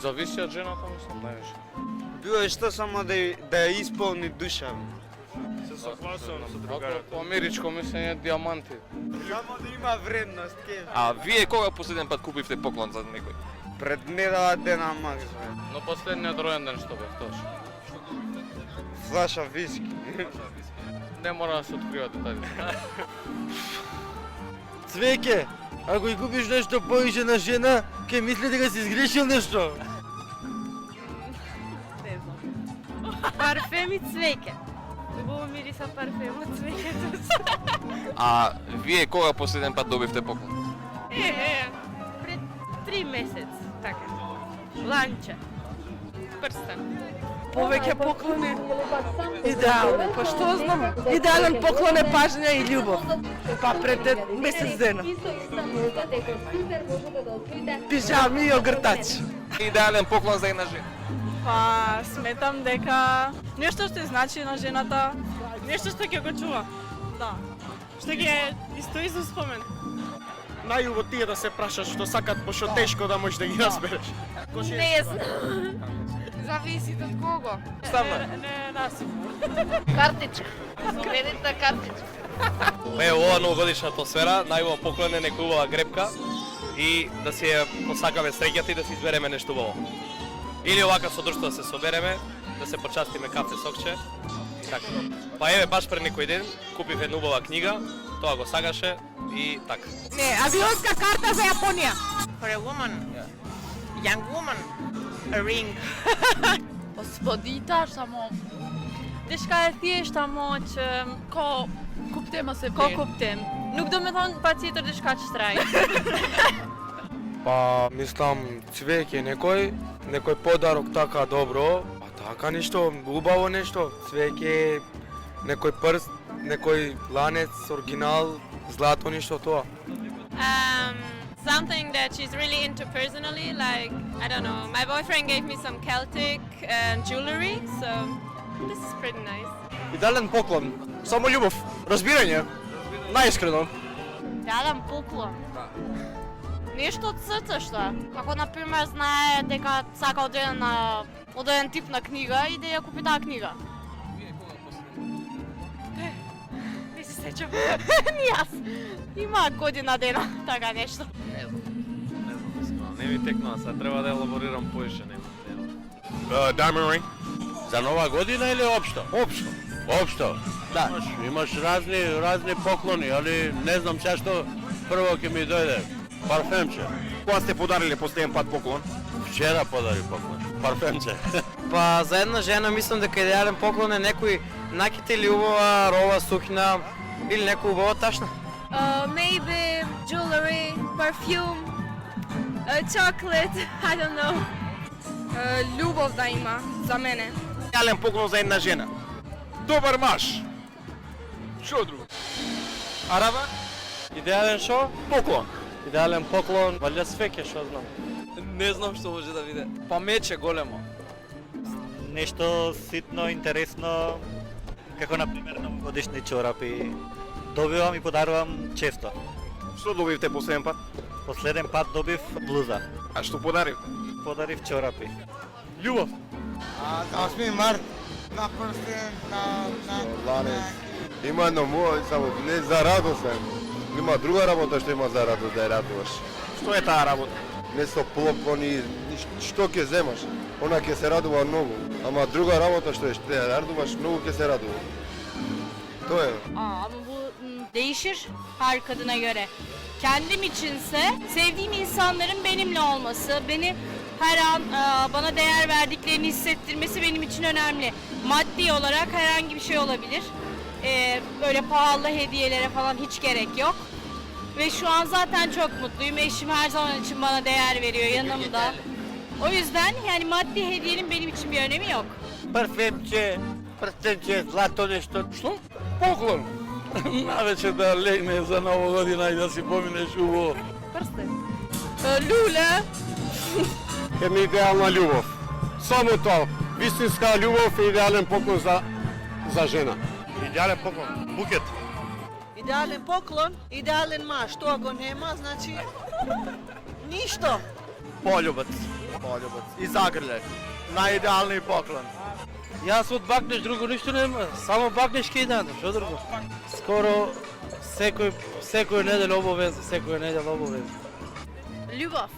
Зависи од жената, мислам, највише. Било што само да ја исполни душа. Се согласувам со другарот. По америчко мислење диаманти. Само да има вредност, ке. А вие кога последен пат купивте поклон за некој? Пред недела дена макс, бе. Но последниот роен ден што бев тош. Флаша виски. Не мора да се открива детали. Цвеќе, ако ја купиш нешто повише на жена, ќе мисли дека си изгрешил нешто. Не знам. Парфем и цвеќе. Убаво мириса парфем од цвеќето. А вие кога последен пат добивте поклон? Пред 3 месец, така. Ланче. Прстен. Повеќе поклони. Идеално, па што знам? Идеален поклон е пажња и љубов. Па пред месец дена. Пижами и огртач. Идеален поклон за една жена. Па сметам дека нешто што значи на жената, нешто што ќе го чува. Да. Што ќе истои за спомен. Најубаво ти е да се прашаш што сакат, пошто тешко да можеш да ги разбереш. Не знам. Зависи од кого. Не насипно. Картичка. Кредитна картичка. Ево, ова новогодишна атмосфера, најубава поклон е нека убава гребка и да си ја посакаме среќата и да си избереме нешто убаво. Или овака со друштво да се собереме, да се почастиме кафе сокче. Така. Па еве баш пред некој ден купив една убава книга, тоа го сагаше и така. Не, авионска карта за Јапонија. For a woman, young woman, a ring. Господита, само diçka e thjeshtë amo që Ko kuptim ose ka kuptim. Nuk do me thonë pa tjetër diçka që shtraj. Па, мислам, цвеќе некој подарок така добро, па така нешто, убаво нешто, цвеќе, некој прст, некој ланец, оригинал, злато нешто тоа. Something that she's really into personally, like, I don't know, my boyfriend gave me some Celtic jewelry, so this is pretty nice. Идеален поклон, само љубов, разбирање, најискрено. Идеален поклон. Нешто од срцешто. Ако на пример знае дека сака од еден тип на книга и да ја купи таа книга. Не се сеќам. Ни јас. Има година дена, така нешто. Не ми текнува, сега треба да елаборирам поише Diamond ring. За нова година или општо? Општо. Општо. Да. Имаш разни поклони, али не знам сега што прво ќе ми дојде. Парфемче. Кога сте подариле последен пат поклон? Вчера подари поклон. Парфемче. Па за една жена мислам дека идеален поклон е некој наките или убава роба, сукња или некоја убава ташна. Maybe jewelry, perfume, chocolate, I don't know. Љубов да има за мене. Идеален поклон за една жена. Добар маж. Што друго? Араба? Идеален шо? Поклон. Идеален поклон, валја свеќе, што знам. Не знам што може да биде. Па мече големо. Нешто ситно, интересно, како на пример новогодишни чорапи. Добивам и подарувам често. Што добивте последен пат? Последен пат добив блуза. А што подаривте? Подарив чорапи. Љубов. 8 март на прстен, на Ланец. Има едно мое, само не за радост е. Има друга работа што има за радост да ја радуваш. Што е таа работа? Не со поклони, што ќе земаш. Она ќе се радува многу. Ама друга работа што е што ја радуваш, многу ќе се радува. Тоа е. Ama bu değişir her kadına göre. Kendim içinse sevdiğim insanların benimle olması, beni her an bana değer verdiklerini hissettirmesi benim için önemli. Maddi olarak herhangi bir şey olabilir. Böyle pahalı hediyelere falan hiç gerek yok. Ve şu an zaten çok mutluyum. Eşim her zaman için bana değer veriyor yanımda. O yüzden yani maddi hediyenin benim için bir önemi yok. Парфемче, прстенче, злато нешто. Што? Поклон. Навече да легне за нова година и да си поминеш убаво. Прстен. Луле. Една идеална љубов. Само тоа. Вистинска љубов е идеален поклон за жена. Идеален поклон, букет. Идеален поклон, идеален маж. Тоа го нема, значи ништо. Полюбец. poljubac. I zagrljaj. Najidealniji poklon. Јас од бакнеш друго ништо нема, само бакнеш ке дадам, што друго? Скоро секој неделя обовезно, секоја неделя обовезно. Любов.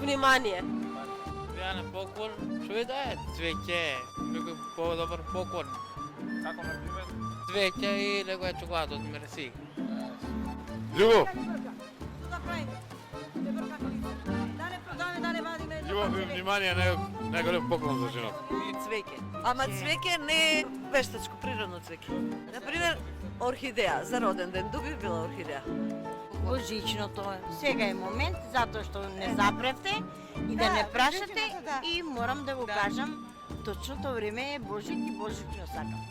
Внимание. Реален поклон, што ви дае? Цвеќе, некој по-добар поклон. Како на пример? Цвеќе и некоја чоколада од Мерси. Љубов. Љубов и внимание најголем поклон за жената. Цвеќе. Ама цвеќе не е вештачко, природно цвеќе. Например, орхидеја за роден ден. Дуби била орхидеја. Божичното сега е момент, затоа што не запревте и да не прашате и морам да го кажам, точното време е Божик и Божично сакам.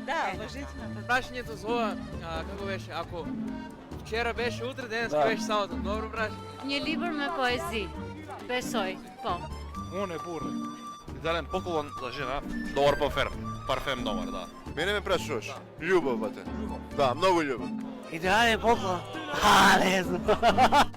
Да, божично. Прашањето за ова, како беше, ако вчера беше, утре, денеска беше сабота, добро прашање. Nie lieber me poeziji. Besoj. Po. Он е бурно. Идеален поклон за жена, добар парфем добар, да. Мене ме прашуваш. Љубов, бате. Да, многу љубов. Идеален поклон? Не знам.